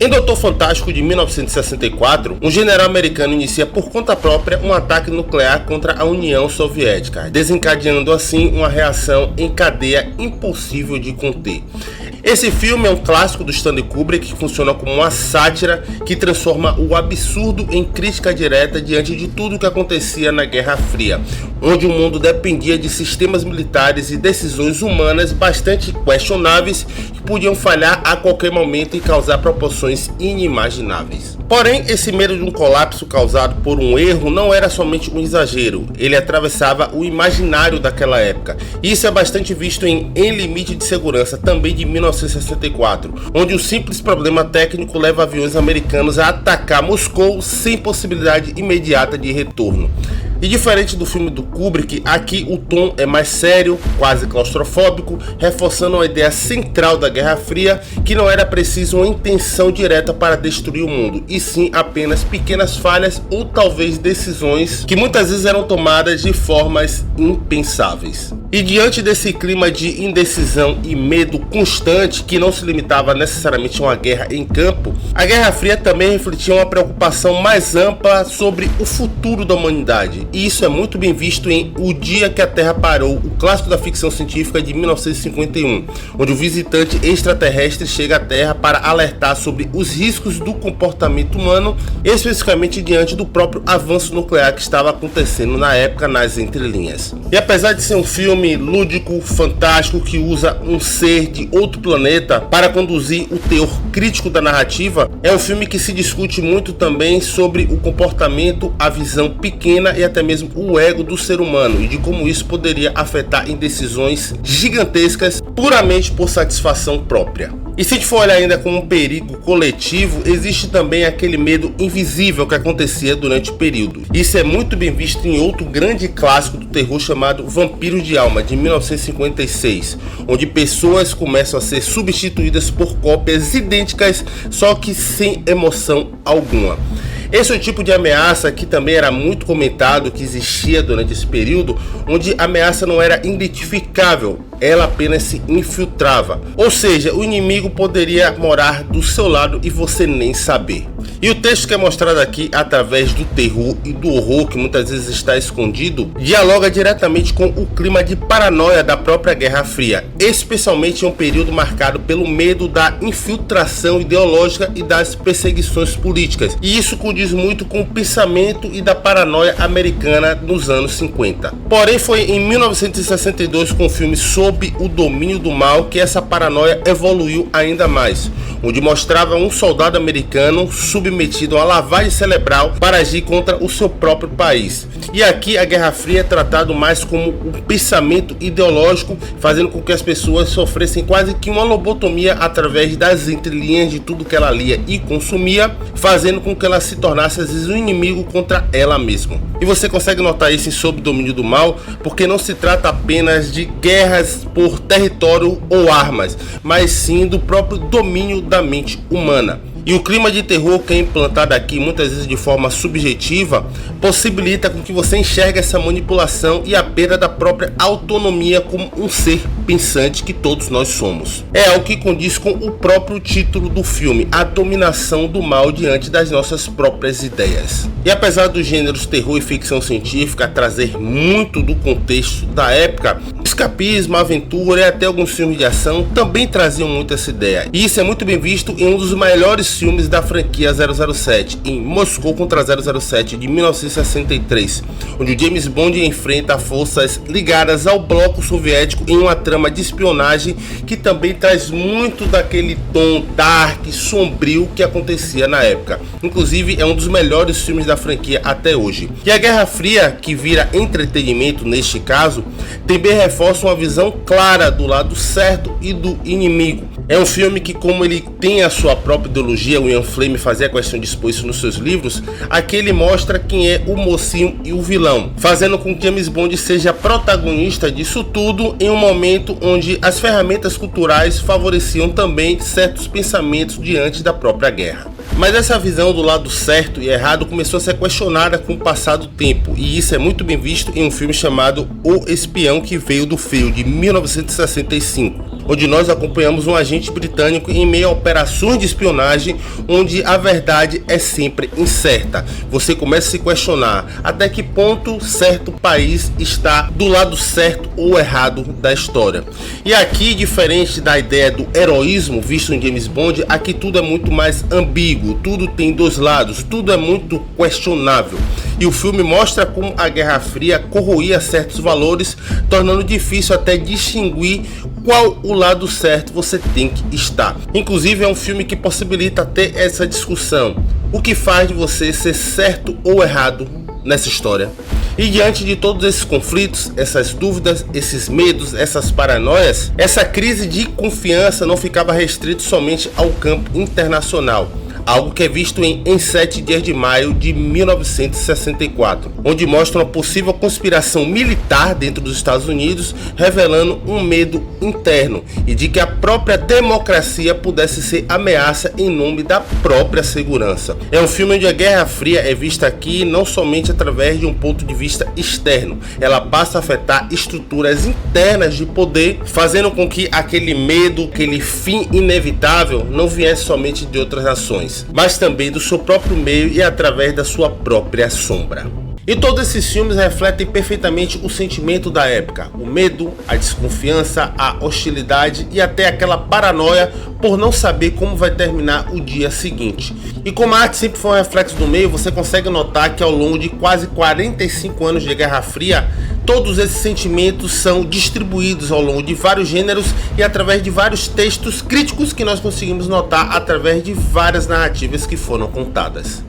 Em Doutor Fantástico de 1964, um general americano inicia por conta própria um ataque nuclear contra a União Soviética, desencadeando assim uma reação em cadeia impossível de conter. Esse filme é um clássico do Stanley Kubrick que funciona como uma sátira que transforma o absurdo em crítica direta diante de tudo o que acontecia na Guerra Fria, onde o mundo dependia de sistemas militares e decisões humanas bastante questionáveis que podiam falhar a qualquer momento e causar proporções inimagináveis. Porém, esse medo de um colapso causado por um erro não era somente um exagero, ele atravessava o imaginário daquela época. Isso é bastante visto em Limite de Segurança, também de 1964, onde um simples problema técnico leva aviões americanos a atacar Moscou sem possibilidade imediata de retorno. E diferente do filme do Kubrick, aqui o tom é mais sério, quase claustrofóbico, reforçando a ideia central da Guerra Fria, que não era preciso uma intenção direta para destruir o mundo, e sim apenas pequenas falhas ou talvez decisões que muitas vezes eram tomadas de formas impensáveis. E diante desse clima de indecisão e medo constante, que não se limitava necessariamente a uma guerra em campo, a Guerra Fria também refletia uma preocupação mais ampla sobre o futuro da humanidade. E isso é muito bem visto em O Dia que a Terra Parou, o clássico da ficção científica de 1951, onde o visitante extraterrestre chega à Terra para alertar sobre os riscos do comportamento humano, especificamente diante do próprio avanço nuclear que estava acontecendo na época nas entrelinhas. E apesar de ser um filme lúdico, fantástico, que usa um ser de outro planeta para conduzir o teor crítico da narrativa, é um filme que se discute muito também sobre o comportamento, a visão pequena e até mesmo o ego do ser humano e de como isso poderia afetar em decisões gigantescas puramente por satisfação própria. E se a gente for olhar ainda como um perigo coletivo, existe também aquele medo invisível que acontecia durante o período. Isso é muito bem visto em outro grande clássico do terror chamado Vampiros de Alma, de 1956, onde pessoas começam a ser substituídas por cópias idênticas, só que sem emoção alguma. Esse é o tipo de ameaça que também era muito comentado, que existia durante esse período, onde a ameaça não era identificável, ela apenas se infiltrava. Ou seja, o inimigo poderia morar do seu lado e você nem saber. E o texto que é mostrado aqui através do terror e do horror que muitas vezes está escondido, dialoga diretamente com o clima de paranoia da própria Guerra Fria, especialmente em um período marcado pelo medo da infiltração ideológica e das perseguições políticas. E isso condiz muito com o pensamento e da paranoia americana nos anos 50. Porém, foi em 1962, com o filme Sob o Domínio do Mal, que essa paranoia evoluiu ainda mais, onde mostrava um soldado americano submetido a lavagem cerebral para agir contra o seu próprio país. E aqui a Guerra Fria é tratado mais como um pensamento ideológico, fazendo com que as pessoas sofressem quase que uma lobotomia através das entrelinhas de tudo que ela lia e consumia, fazendo com que ela se tornasse às vezes um inimigo contra ela mesma. E você consegue notar isso em Sob o Domínio do Mal, porque não se trata apenas de guerras por território ou armas, mas sim do próprio domínio da mente humana. E o clima de terror que é implantado aqui, muitas vezes de forma subjetiva, possibilita com que você enxergue essa manipulação e a perda da própria autonomia como um ser pensante que todos nós somos. É algo que condiz com o próprio título do filme, a dominação do mal diante das nossas próprias ideias. E apesar dos gêneros terror e ficção científica trazer muito do contexto da época, escapismo, aventura e até alguns filmes de ação também traziam muito essa ideia. E isso é muito bem visto em um dos maiores filmes da franquia 007, em Moscou contra 007 de 1963, onde o James Bond enfrenta forças ligadas ao bloco soviético em uma trama de espionagem que também traz muito daquele tom dark, sombrio que acontecia na época. Inclusive é um dos melhores filmes da franquia até hoje. E a Guerra Fria, que vira entretenimento neste caso, também reforça uma visão clara do lado certo e do inimigo. É um filme que, como ele tem a sua própria ideologia, o Ian Fleming fazia questão de expor isso nos seus livros, aqui ele mostra quem é o mocinho e o vilão, fazendo com que James Bond seja protagonista disso tudo em um momento onde as ferramentas culturais favoreciam também certos pensamentos diante da própria guerra. Mas essa visão do lado certo e errado começou a ser questionada com o passar do tempo, e isso é muito bem visto em um filme chamado O Espião que Veio do Frio, de 1965. onde nós acompanhamos um agente britânico em meio a operações de espionagem, onde a verdade é sempre incerta. Você começa a se questionar até que ponto certo país está do lado certo ou errado da história. E aqui, diferente da ideia do heroísmo visto em James Bond, aqui tudo é muito mais ambíguo, tudo tem dois lados, tudo é muito questionável. E o filme mostra como a Guerra Fria corroía certos valores, tornando difícil até distinguir qual o lado certo você tem que estar. Inclusive é um filme que possibilita ter essa discussão. O que faz de você ser certo ou errado nessa história? E diante de todos esses conflitos, essas dúvidas, esses medos, essas paranoias, essa crise de confiança não ficava restrito somente ao campo internacional. Algo que é visto em 7 dias de maio de 1964, onde mostra uma possível conspiração militar dentro dos Estados Unidos, revelando um medo interno e de que a própria democracia pudesse ser ameaça em nome da própria segurança. É um filme onde a Guerra Fria é vista aqui não somente através de um ponto de vista externo, ela passa a afetar estruturas internas de poder, fazendo com que aquele medo, aquele fim inevitável não viesse somente de outras nações, mas também do seu próprio meio e através da sua própria sombra. E todos esses filmes refletem perfeitamente o sentimento da época, o medo, a desconfiança, a hostilidade e até aquela paranoia por não saber como vai terminar o dia seguinte. E como a arte sempre foi um reflexo do meio, você consegue notar que ao longo de quase 45 anos de Guerra Fria, todos esses sentimentos são distribuídos ao longo de vários gêneros e através de vários textos críticos que nós conseguimos notar através de várias narrativas que foram contadas.